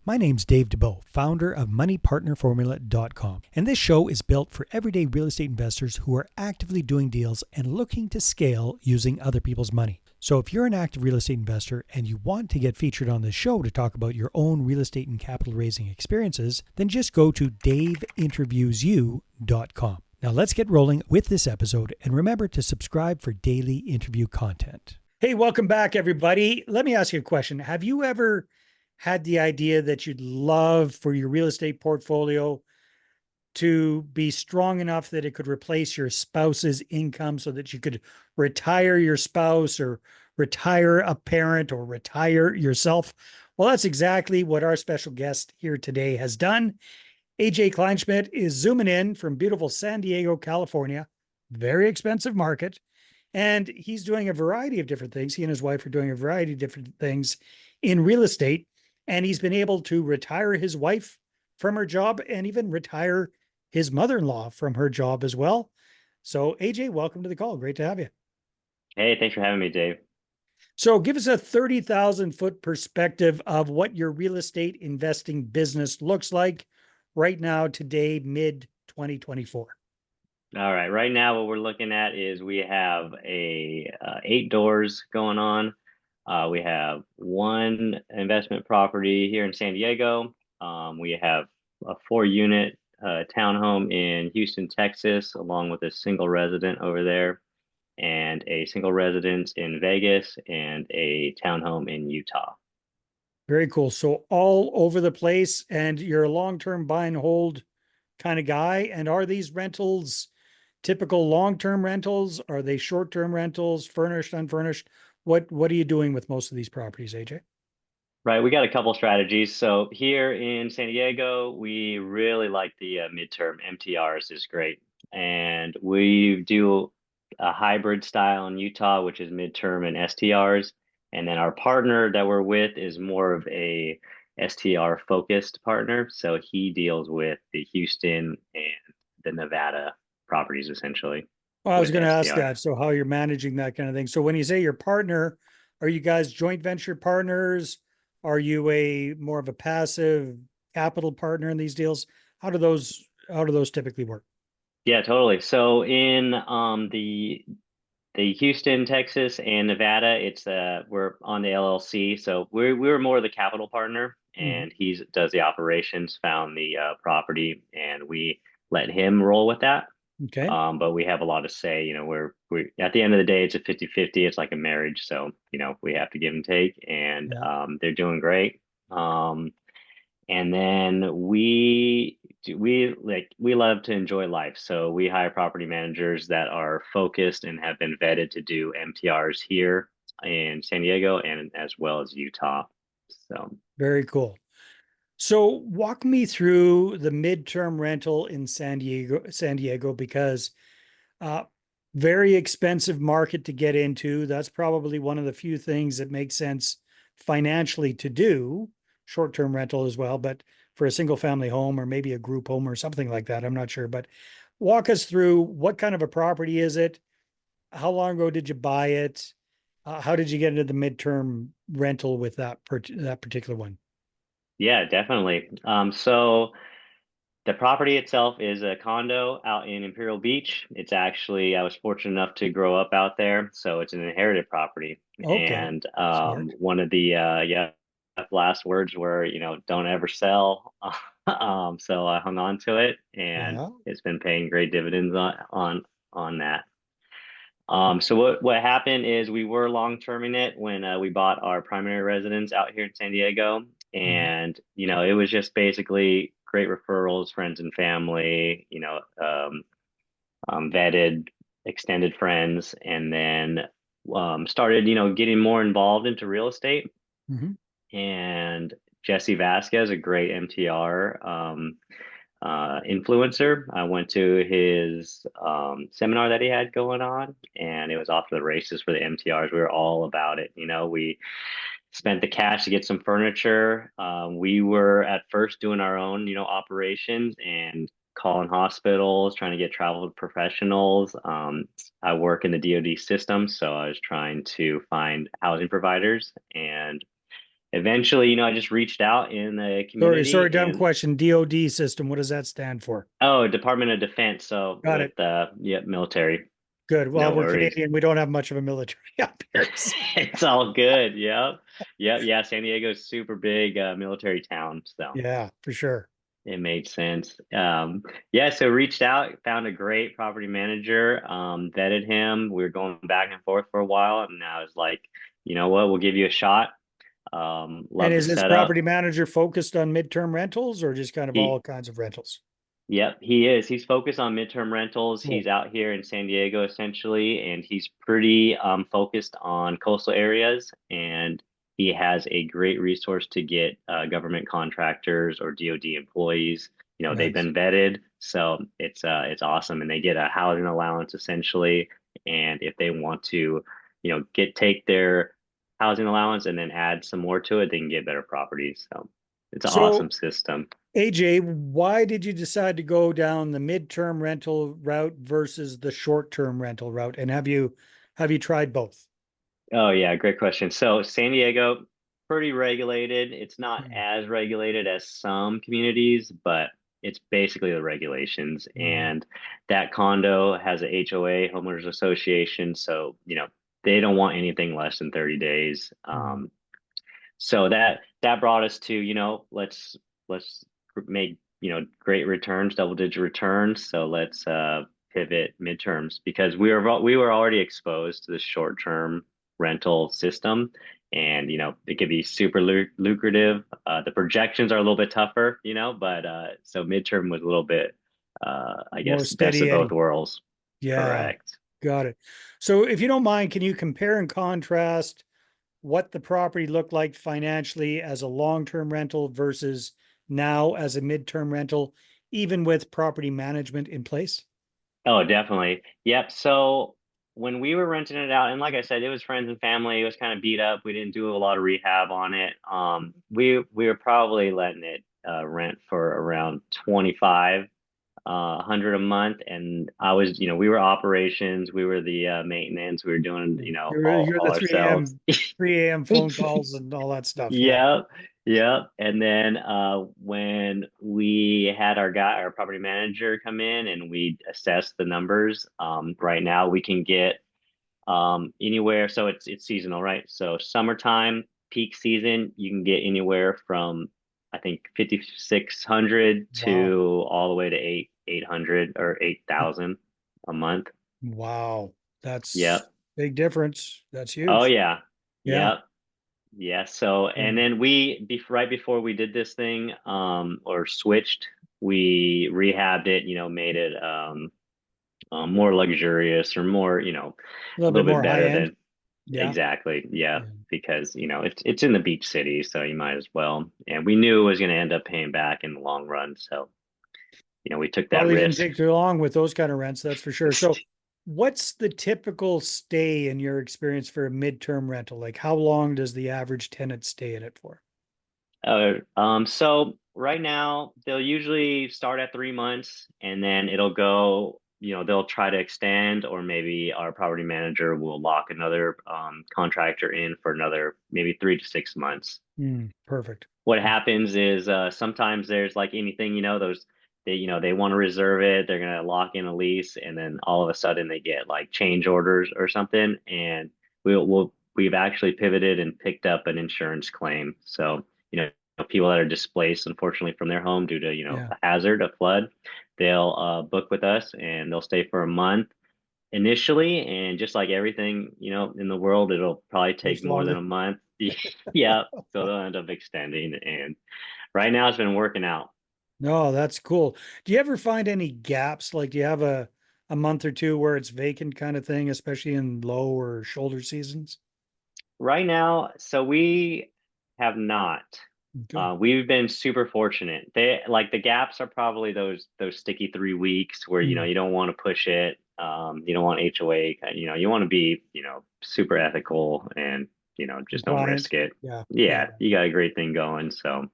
My name's Dave DeBow, founder of MoneyPartnerFormula.com, and this show is built for everyday real estate investors who are actively doing deals and looking to scale using other people's money. So if you're an active real estate investor and you want to get featured on this show to talk about your own real estate and capital raising experiences, then just go to daveinterviewsyou.com. Now let's get rolling with this episode, and remember to subscribe for daily interview content. Hey, welcome back, everybody. Let me ask you a question. Have you ever had the idea that you'd love for your real estate portfolio to be strong enough that it could replace your spouse's income so that you could retire your spouse or retire a parent or retire yourself? Well, that's exactly what our special guest here today has done. AJ Kleinschmidt is zooming in from beautiful San Diego, California, very expensive market. And he's doing a variety of different things. He and his wife are doing a variety of different things in real estate. And he's been able to retire his wife from her job and even retire his mother-in-law from her job as well. So AJ, welcome to the call. Great to have you. Hey, thanks for having me, Dave. So give us a 30,000 foot perspective of what your real estate investing business looks like right now, today, mid 2024. All right, right now what we're looking at is we have a 8 doors going on. We have one investment property here in San Diego. We have a 4 unit townhome in Houston, Texas, along with a single resident over there, and a single residence in Vegas, and a townhome in Utah. Very cool. So all over the place, and you're a long-term buy and hold kind of guy. And are these rentals typical long-term rentals? Are they short-term rentals, furnished, unfurnished? What are you doing with most of these properties, AJ? Right, we got a couple strategies. So here in San Diego, we really like the midterm MTRs is great, and we do a hybrid style in Utah, which is midterm and STRs. And then our partner that we're with is more of a STR focused partner, so he deals with the Houston and the Nevada properties essentially Well, I was with going to ask STR. that. So how you're managing that kind of thing. So when you say your partner, are you guys joint venture partners? Are you a more of a passive capital partner in these deals? How do those typically work? Yeah, totally. So in the Houston, Texas, and Nevada, it's we're on the LLC, so we're more the capital partner, Mhm. and he does the operations, found the property, and we let him roll with that. Okay. But we have a lot of say. We at the end of the day, it's a 50-50. It's like a marriage, so we have to give and take, and Yeah. they're doing great. And then we love to enjoy life. So we hire property managers that are focused and have been vetted to do MTRs here in San Diego and as well as Utah. So Very cool. So walk me through the midterm rental in San Diego, because uh, very expensive market to get into. That's probably one of the few things that makes sense financially to do, short-term rental as well, but for a single family home or maybe a group home or something like that, I'm not sure. But walk us through, what kind of a property is it? How long ago did you buy it? How did you get into the midterm rental with that particular one? yeah, definitely. So the property itself is a condo out in Imperial Beach. It's actually, I was fortunate enough to grow up out there, so it's an inherited property. Okay, And smart. one of the last words were, don't ever sell. So I hung on to it, and Yeah. it's been paying great dividends on that. So what happened is we were long terming it when we bought our primary residence out here in San Diego, Mhm. and it was just basically great referrals, friends and family, vetted extended friends, and then started getting more involved into real estate. Mhm. And Jesse Vasquez, a great MTR influencer. I went to his seminar that he had going on, and it was off to the races for the MTRs. We were all about it. We spent the cash to get some furniture. We were at first doing our own, operations and calling hospitals, trying to get travel professionals. I work in the DoD system, so I was trying to find housing providers, and eventually, I just reached out in the Sorry, community dumb and question. DOD system, what does that stand for? oh, Department of Defense. So Got with it. yep, military. Good. Well, No we're worries. Canadian. We don't have much of a military up here. It's all good. Yep. Yep. Yeah. San Diego's super big military town. So Yeah, for sure. it made sense. Yeah. So reached out, found a great property manager, vetted him. We were going back and forth for a while. And I was like, you know what? We'll give you a shot. And Love the is this setup. property manager focused on midterm rentals or just kind of all He, kinds of rentals? yep, he is. He's focused on midterm rentals. Cool. He's out here in San Diego essentially, and he's pretty focused on coastal areas. And he has a great resource to get government contractors or DoD employees. They've Nice. been vetted, so it's awesome, and they get a housing allowance essentially. And if they want to, take their housing allowance and then add some more to it, they can get better properties. So it's an So, awesome system. AJ, why did you decide to go down the midterm rental route versus the short-term rental route? And have you tried both? Oh yeah, great question. So San Diego, pretty regulated. It's not Mm, as regulated as some communities, but it's basically the regulations. mm, And that condo has a HOA, homeowners association, so they don't want anything less than 30 days. mm. So that brought us to, let's make, great returns, double digit returns. So let's pivot midterms because we were already exposed to the short term rental system, and it could be super lucrative. The projections are a little bit tougher, but so midterm was a little bit I More guess best of steady both Eddie. worlds. Yeah, Correct. got it. So if you don't mind, can you compare and contrast what the property looked like financially as a long-term rental versus now as a midterm rental, even with property management in place? Oh, definitely. Yep. So when we were renting it out, and like I said, it was friends and family. It was kind of beat up. We didn't do a lot of rehab on it. We were probably letting it rent for around 25 100 a month, and I was, we were operations, we were the maintenance, we were doing, You're all the ourselves. 3 a.m. phone calls and all that stuff. Yeah. Yeah, yeah. And then when we had our property manager come in and we assessed the numbers, right now we can get anywhere. So it's seasonal, right? So summertime, peak season, you can get anywhere from I think 5,600 Wow. to all the way to 800 or 8,000 a month. Wow. That's Yep. big difference. That's Oh huge. yeah. Yeah. Yep. Yeah. So, and Mm. then right before we did this thing, or switched, we rehabbed it, made it, more luxurious or more, A a little bit little bit more high better end. than Yeah. exactly. Yeah. Yeah. Because, it's in the beach city, so you might as well. And we knew it was going to end up paying back in the long run. So, we took that Probably didn't risk. take too long with those kind of rents, that's for sure. So, what's the typical stay in your experience for a midterm rental? Like, how long does the average tenant stay in it for? So right now they'll usually start at 3 months and then it'll go, they'll try to extend, or maybe our property manager will lock another contractor in for another maybe 3 to 6 months. Perfect. What happens is sometimes there's like anything, they want to reserve it, they're gonna lock in a lease, and then all of a sudden they get like change orders or something, and we've actually pivoted and picked up an insurance claim. So, people that are displaced unfortunately from their home due to, Yeah. a hazard, a flood, they'll book with us and they'll stay for a month initially, and just like everything, in the world, it'll probably take Takes more than longer. a month. Yeah, so they'll end up extending, and right now it's been working out. No, that's cool. Do you ever find any gaps? Like, do you have a month or two where it's vacant kind of thing, especially in low or shoulder seasons? Right now, so we have not. Good. We've been super fortunate. They like the gaps are probably those sticky 3 weeks where Mm. you don't want to push it. You don't want HOA. You want to be super ethical and just don't Compliant. risk it. Yeah. Yeah. Yeah, you got a great thing going, so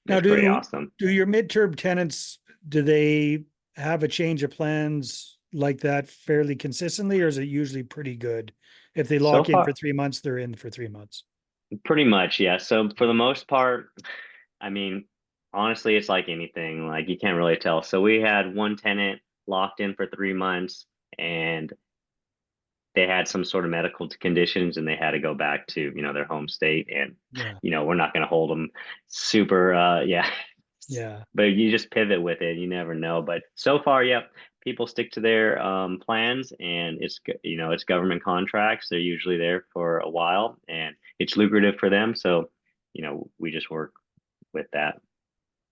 Now, it's pretty awesome. do your midterm tenants, do they have a change of plans like that fairly consistently, or is it usually pretty good? If they So lock in for far, 3 months, they're in for 3 months. Pretty much, yeah. So for the most part, I mean, honestly, it's like anything. Like you can't really tell. So we had one tenant locked in for 3 months, and they had some sort of medical conditions, and they had to go back to their home state. And Yeah. we're not going to hold them super. Yeah, Yeah. but you just pivot with it. You never know. But so far, yep, people stick to their plans, and it's government contracts. They're usually there for a while, and it's lucrative for them. So we just work with that.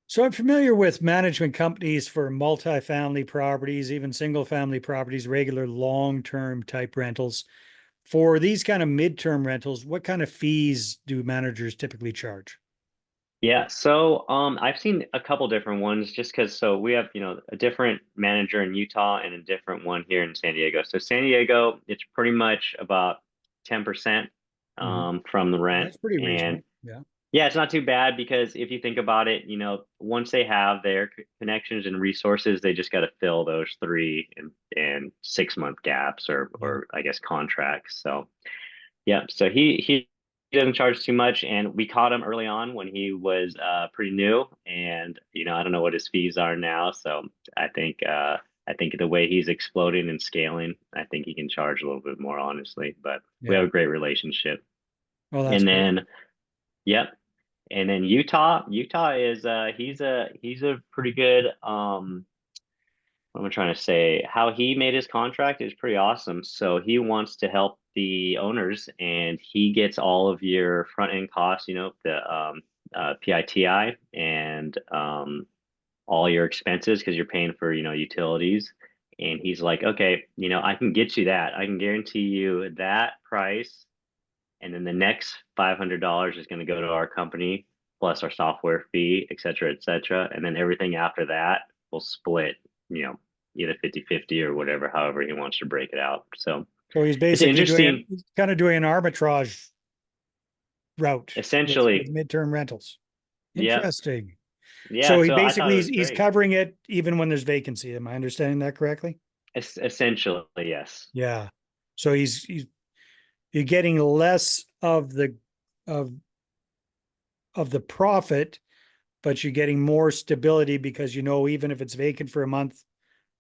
So I'm familiar with management companies for multifamily properties, even single family properties, regular long-term type rentals. For these kind of midterm rentals, what kind of fees do managers typically charge? Yeah, so I've seen a couple different ones just because so we have, a different manager in Utah and a different one here in San Diego. So San Diego, it's pretty much about 10% Mhm. from the rent. That's pretty And reasonable. Yeah. yeah, it's not too bad because if you think about it, once they have their connections and resources, they just got to fill those 3 and 6 month gaps Yeah. or I guess contracts. So yeah, so he doesn't charge too much, and we caught him early on when he was pretty new, and I don't know what his fees are now, so I think uh I think the way he's exploding and scaling, I think he can charge a little bit more honestly, but we have Yeah. a great relationship. Well, that's And perfect. then yep, and then Utah is he's a pretty good what am I trying to say? How he made his contract is pretty awesome. So he wants to help the owners, and he gets all of your front end costs, the PITI and all your expenses because you're paying for, utilities. And he's like, okay, I can get you that. I can guarantee you that price, and then the next $500 is going to go to our company plus our software fee, et cetera, et cetera. And then everything after that will split, you know, either 50-50 or whatever, however he wants to break it out. So So he's it's basically interesting. he's kind of doing an arbitrage route with Essentially, midterm rentals. yeah. Interesting. Yeah. So he So I thought basically it he's, was he's great. covering it even when there's vacancy. Am I understanding that correctly? Essentially, yes. Yeah. So he's you're getting less of of the profit, but you're getting more stability because even if it's vacant for a month,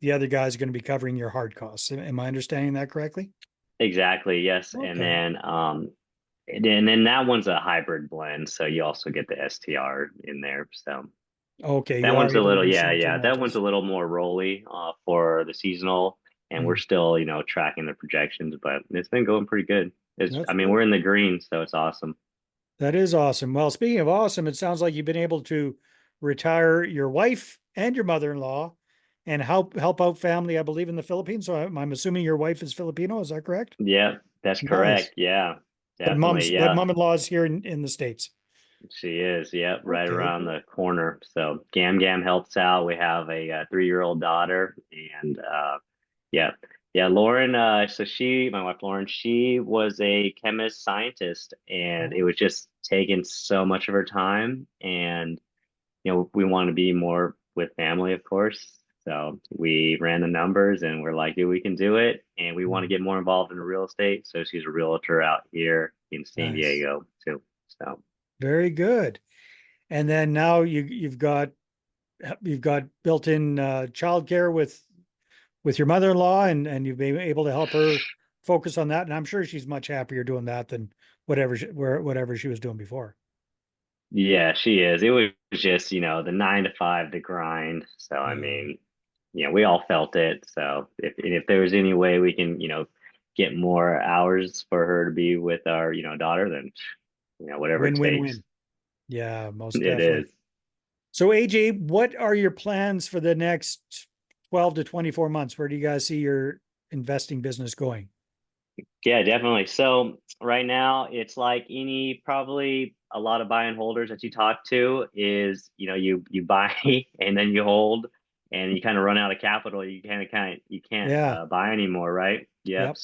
the other guy's going to be covering your hard costs. Am I understanding that correctly? Exactly. Yes. Okay. And then that one's a hybrid blend. So you also get the STR in there. So Okay, that you are one's a able to little, do yeah, short-term yeah. That one's a rentals. little more rolly for the seasonal, and we're Mm, still, tracking the projections, but it's been going pretty good. I that's mean, good. we're in the green, so it's awesome. That is awesome. Well, speaking of awesome, it sounds like you've been able to retire your wife and your mother-in-law and help out family, I believe, in the Philippines. So I'm assuming your wife is Filipino. Is that correct? Yeah, that's Nice. correct. Yeah, But definitely. Yeah, mom-in-law is here in the States. she is. Yeah, right Okay, around good. the corner. So Gam Gam helps out. We have a 3-year-old daughter, and yeah. Yeah, Lauren, so my wife Lauren, she was a chemist scientist, and it Oh, was just taking so much of her time. And we want to be more with family, of course. So we ran the numbers and we're like, yeah, we can do it. And we want to mm, get more involved in real estate. So she's a realtor out here in San nice. Diego too. So Very good. And then now you've got built-in childcare with your mother-in-law, and you've been able to help her focus on that. And I'm sure she's much happier doing that than whatever she was doing before. yeah, she is. It was just, the 9 to 5, the grind. So I Yeah. mean, we all felt it. So if there was any way we can, get more hours for her to be with our, daughter, then whatever it Win, win, takes. win. Yeah, most It definitely. is. So AJ, what are your plans for the next 12 to 24 months? Where do you guys see your investing business going? Yeah, definitely. So right now it's like any probably a lot of buy and holders that you talk to is, you buy and then you hold and you kind of run out of capital. You can't Yeah. buy anymore, right? Yep. Yep.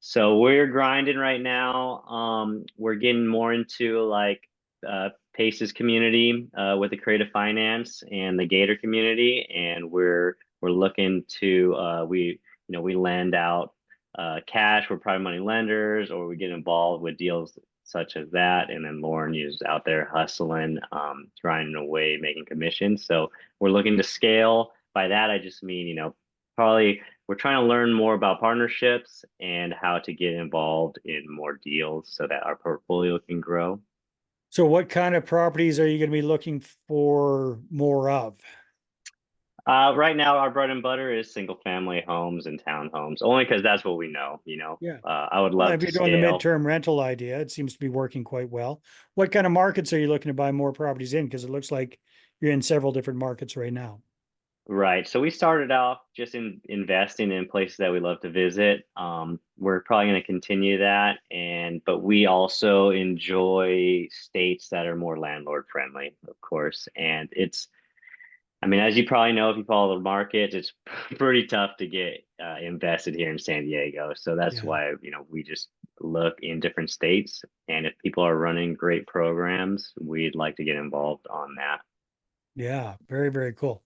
So we're grinding right now. We're getting more into like Pace's community with the creative finance and the Gator community, and we're looking to we lend out cash. We're private money lenders, or we get involved with deals such as that. And then Lauren is out there hustling, grinding away, making commissions. So we're looking to scale. By that, I just mean, probably we're trying to learn more about partnerships and how to get involved in more deals so that our portfolio can grow. So what kind of properties are you going to be looking for more of? Right now, our bread and butter is single family homes and townhomes, only because that's what we know. Yeah. I would Well, love if to you're doing the scale. midterm rental idea, it seems to be working quite well. What kind of markets are you looking to buy more properties in? Because it looks like you're in several different markets right now. Right. So we started off just in investing in places that we love to visit. We're probably going to continue that, but we also enjoy states that are more landlord friendly, of course. And I mean, as you probably know, if you follow the market, it's pretty tough to get invested here in San Diego. So that's Yeah. why, we just look in different states. And if people are running great programs, we'd like to get involved on that. Yeah. Very, very cool.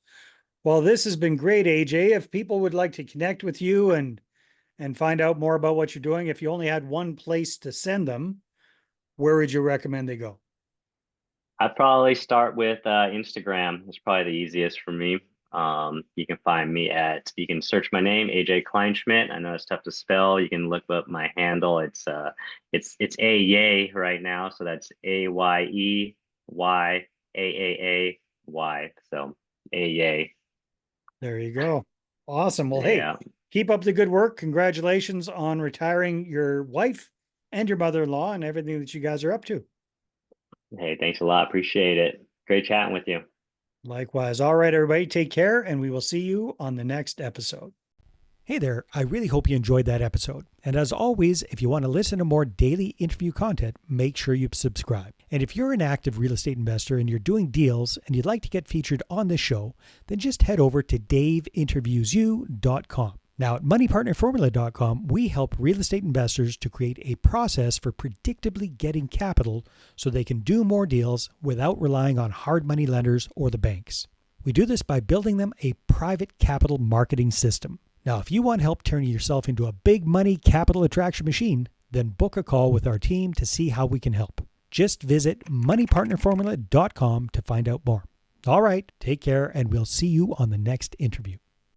Well, this has been great, AJ. If people would like to connect with you and find out more about what you're doing, if you only had one place to send them, where would you recommend they go? I'd probably start with Instagram. It's probably the easiest for me. You can find me you can search my name, AJ Kleinschmidt. I know it's tough to spell. You can look up my handle. It's AYay right now. So that's AYEYAAAY. So AYay. There you go. Awesome. Well, hey, Yeah. keep up the good work. Congratulations on retiring your wife and your mother-in-law and everything that you guys are up to. Hey, thanks a lot. Appreciate it. Great chatting with you. Likewise. All right, everybody, take care, and we will see you on the next episode. Hey there, I really hope you enjoyed that episode. And as always, if you want to listen to more daily interview content, make sure you subscribe. And if you're an active real estate investor and you're doing deals and you'd like to get featured on this show, then just head over to daveinterviewyou.com. Now, at moneypartnerformula.com, we help real estate investors to create a process for predictably getting capital so they can do more deals without relying on hard money lenders or the banks. We do this by building them a private capital marketing system. Now, if you want help turning yourself into a big money capital attraction machine, then book a call with our team to see how we can help. Just visit moneypartnerformula.com to find out more. All right, take care, and we'll see you on the next interview.